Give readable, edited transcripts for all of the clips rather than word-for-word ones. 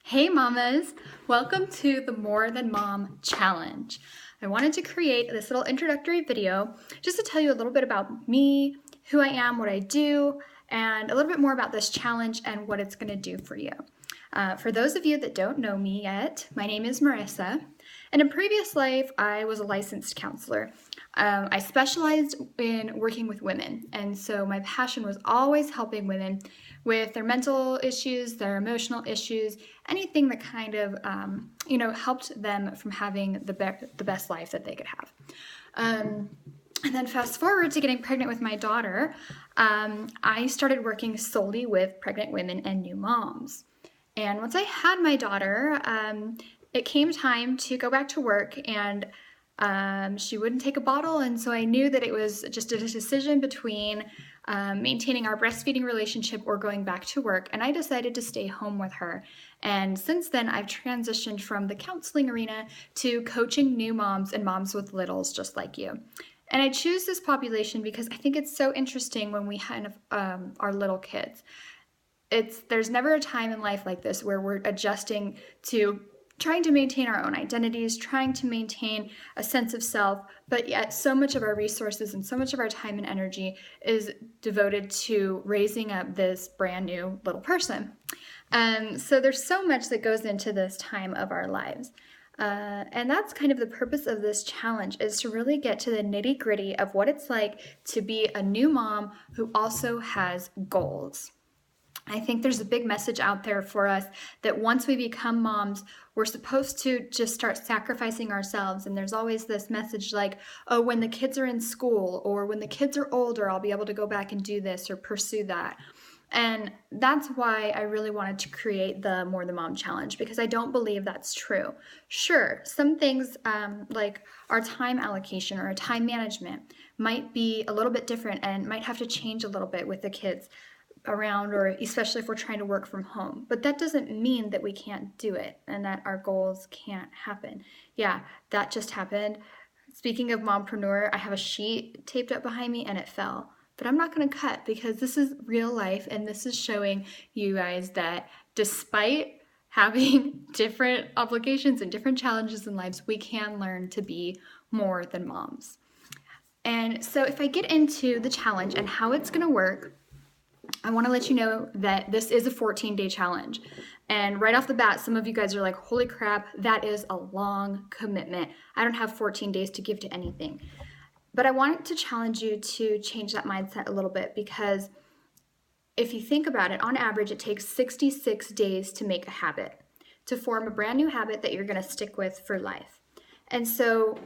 Hey mamas, welcome to the More Than Mom Challenge. I wanted to create this little introductory video just to tell you a little bit about me, who I am, what I do, and a little bit more about this challenge and what it's going to do for you. For those of you that don't know me yet, my name is Marissa, and in previous life I was a licensed counselor. I specialized in working with women, and so my passion was always helping women with their mental issues, their emotional issues, anything that kind of helped them from having the best life that they could have. And then fast forward to getting pregnant with my daughter, I started working solely with pregnant women and new moms. And once I had my daughter, it came time to go back to work, and she wouldn't take a bottle, and so I knew that it was just a decision between maintaining our breastfeeding relationship or going back to work, and I decided to stay home with her. And since then, I've transitioned from the counseling arena to coaching new moms and moms with littles just like you. And I choose this population because I think it's so interesting when we kind of are little kids. There's never a time in life like this where we're adjusting to trying to maintain our own identities, trying to maintain a sense of self, but yet so much of our resources and so much of our time and energy is devoted to raising up this brand new little person. So there's so much that goes into this time of our lives. And that's kind of the purpose of this challenge, is to really get to the nitty-gritty of what it's like to be a new mom who also has goals. I think there's a big message out there for us that once we become moms, we're supposed to just start sacrificing ourselves. And there's always this message like, oh, when the kids are in school or when the kids are older, I'll be able to go back and do this or pursue that. And that's why I really wanted to create the More Than Mom Challenge, because I don't believe that's true. Sure, some things like our time allocation or our time management might be a little bit different and might have to change a little bit with the kids around, or especially if we're trying to work from home. But that doesn't mean that we can't do it and that our goals can't happen. Yeah, that just happened. Speaking of mompreneur, I have a sheet taped up behind me and it fell. But I'm not going to cut because this is real life, and this is showing you guys that despite having different obligations and different challenges in lives, we can learn to be more than moms. And so if I get into the challenge and how it's going to work, I want to let you know that this is a 14-day challenge. And right off the bat, some of you guys are like, holy crap, that is a long commitment. I don't have 14 days to give to anything. But I want to challenge you to change that mindset a little bit, because if you think about it, on average, it takes 66 days to make a habit, to form a brand new habit that you're going to stick with for life. And so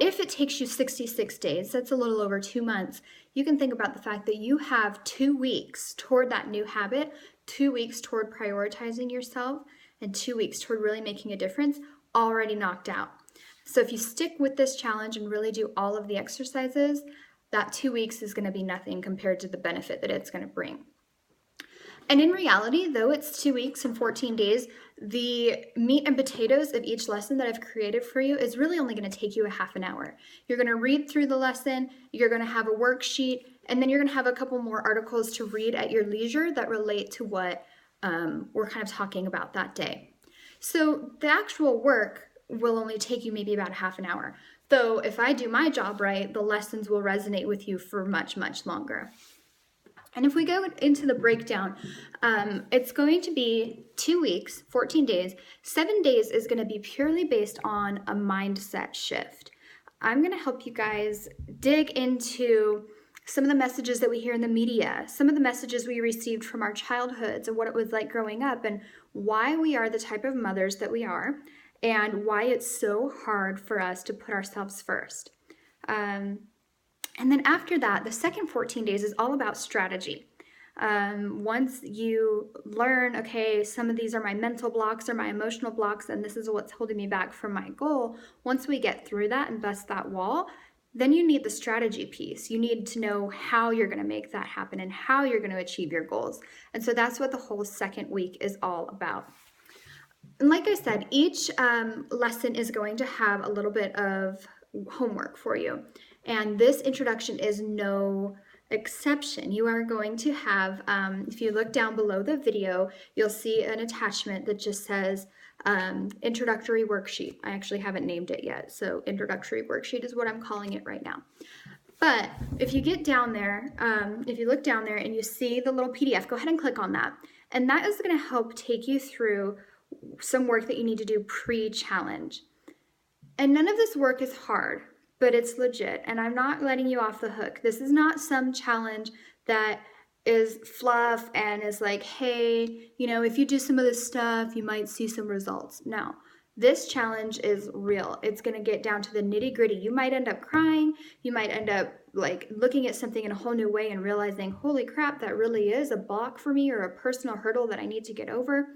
if it takes you 66 days, that's a little over 2 months, you can think about the fact that you have 2 weeks toward that new habit, 2 weeks toward prioritizing yourself, and 2 weeks toward really making a difference already knocked out. So if you stick with this challenge and really do all of the exercises, that 2 weeks is going to be nothing compared to the benefit that it's going to bring. And in reality, though it's 2 weeks and 14 days, the meat and potatoes of each lesson that I've created for you is really only going to take you a half an hour. You're going to read through the lesson, you're going to have a worksheet, and then you're going to have a couple more articles to read at your leisure that relate to what we're kind of talking about that day. So the actual work will only take you maybe about a half an hour. Though if I do my job right, the lessons will resonate with you for much, much longer. And if we go into the breakdown, it's going to be 2 weeks, 14 days. 7 days is going to be purely based on a mindset shift. I'm going to help you guys dig into some of the messages that we hear in the media, some of the messages we received from our childhoods and what it was like growing up, and why we are the type of mothers that we are, and why it's so hard for us to put ourselves first. And then after that, the second 14 days is all about strategy. Once you learn, okay, some of these are my mental blocks or my emotional blocks, and this is what's holding me back from my goal, once we get through that and bust that wall, then you need the strategy piece. You need to know how you're going to make that happen and how you're going to achieve your goals. And so that's what the whole second week is all about. And like I said, each lesson is going to have a little bit of homework for you. And this introduction is no exception. You are going to have, if you look down below the video, you'll see an attachment that just says introductory worksheet. I actually haven't named it yet, so introductory worksheet is what I'm calling it right now. But if you get down there, if you look down there and you see the little PDF, go ahead and click on that. And that is going to help take you through some work that you need to do pre-challenge. And none of this work is hard, but it's legit. And I'm not letting you off the hook. This is not some challenge that is fluff and is like, hey, you know, if you do some of this stuff, you might see some results. No. This challenge is real. It's going to get down to the nitty gritty. You might end up crying. You might end up like looking at something in a whole new way and realizing, holy crap, that really is a block for me or a personal hurdle that I need to get over.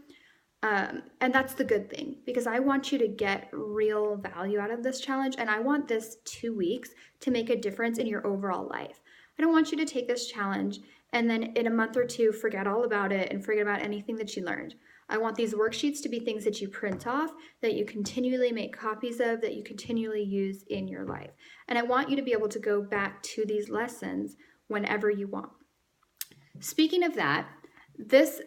And that's the good thing, because I want you to get real value out of this challenge. And I want this 2 weeks to make a difference in your overall life. I don't want you to take this challenge and then in a month or two, forget all about it and forget about anything that you learned. I want these worksheets to be things that you print off, that you continually make copies of, that you continually use in your life. And I want you to be able to go back to these lessons whenever you want. Speaking of that, this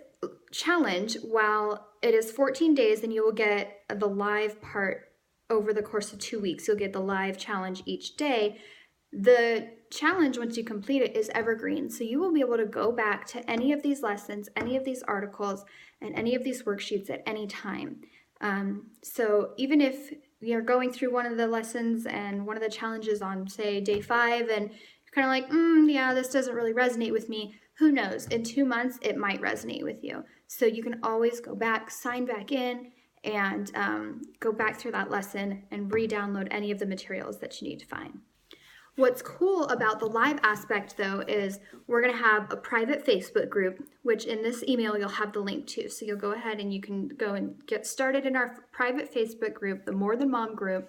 challenge, while it is 14 days and you will get the live part over the course of 2 weeks, you'll get the live challenge each day. The challenge, once you complete it, is evergreen. So you will be able to go back to any of these lessons, any of these articles, and any of these worksheets at any time. So even if you're going through one of the lessons and one of the challenges on, say, day 5, and you're kind of like, yeah, this doesn't really resonate with me, who knows? In 2 months, it might resonate with you. So you can always go back, sign back in, and go back through that lesson and re-download any of the materials that you need to find. What's cool about the live aspect, though, is we're going to have a private Facebook group, which in this email you'll have the link to. So you'll go ahead and you can go and get started in our private Facebook group, the More Than Mom group,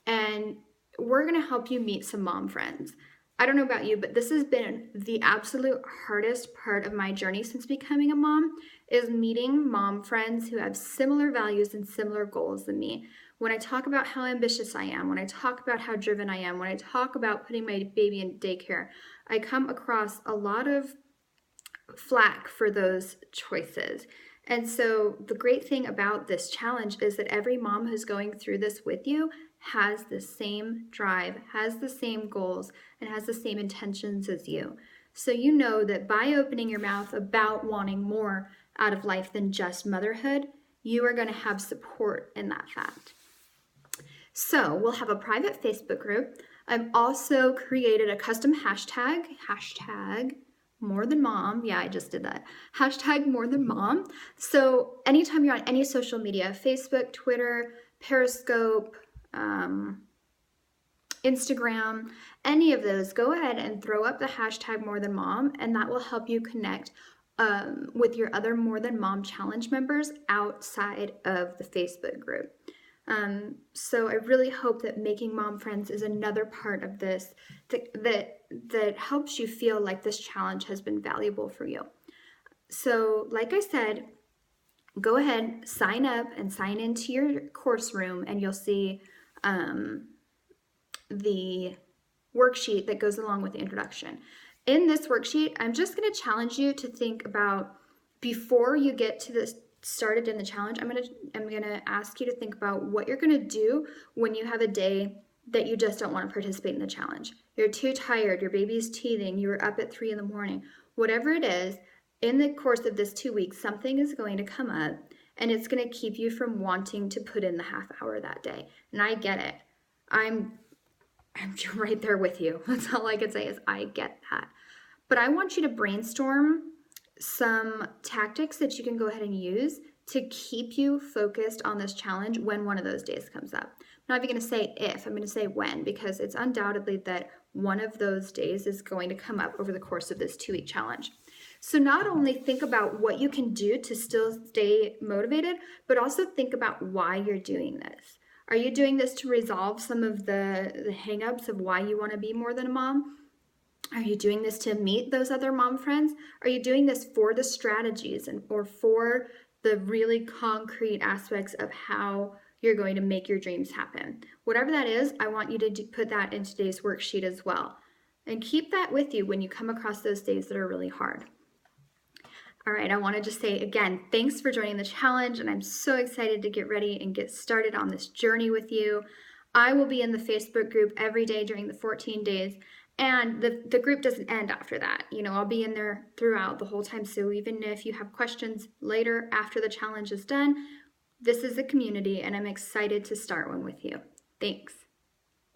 and we're going to help you meet some mom friends. I don't know about you, but this has been the absolute hardest part of my journey since becoming a mom, is meeting mom friends who have similar values and similar goals than me. When I talk about how ambitious I am, when I talk about how driven I am, when I talk about putting my baby in daycare, I come across a lot of flack for those choices. And so the great thing about this challenge is that every mom who's going through this with you has the same drive, has the same goals, and has the same intentions as you. So you know that by opening your mouth about wanting more out of life than just motherhood, you are going to have support in that fact. So we'll have a private Facebook group. I've also created a custom hashtag More Than Mom. Yeah, I just did that. Hashtag More Than Mom. So anytime you're on any social media, Facebook, Twitter, Periscope, Instagram, any of those, go ahead and throw up the hashtag More Than Mom, and that will help you connect with your other More Than Mom challenge members outside of the Facebook group. So I really hope that making mom friends is another part of this that helps you feel like this challenge has been valuable for you. So like I said, go ahead, sign up and sign into your course room, and you'll see the worksheet that goes along with the introduction. In this worksheet, I'm just going to challenge you to think about, before you get to this started in the challenge, I'm gonna ask you to think about what you're gonna do when you have a day that you just don't want to participate in the challenge. You're too tired, your baby's teething, you were up at 3 a.m. Whatever it is, in the course of this 2 weeks, something is going to come up and it's going to keep you from wanting to put in the half hour that day. And I get it. I'm right there with you. That's all I can say is I get that. But I want you to brainstorm some tactics that you can go ahead and use to keep you focused on this challenge when one of those days comes up. I'm not even going to say if, I'm going to say when, because it's undoubtedly that one of those days is going to come up over the course of this 2-week challenge. So not only think about what you can do to still stay motivated, but also think about why you're doing this. Are you doing this to resolve some of the hang-ups of why you want to be more than a mom? Are you doing this to meet those other mom friends? Are you doing this for the strategies or for the really concrete aspects of how you're going to make your dreams happen? Whatever that is, I want you to put that in today's worksheet as well. And keep that with you when you come across those days that are really hard. All right, I want to just say again, thanks for joining the challenge, and I'm so excited to get ready and get started on this journey with you. I will be in the Facebook group every day during the 14 days, and the group doesn't end after that. I'll be in there throughout the whole time, so even if you have questions later after the challenge is done, this is a community, and I'm excited to start one with you. Thanks.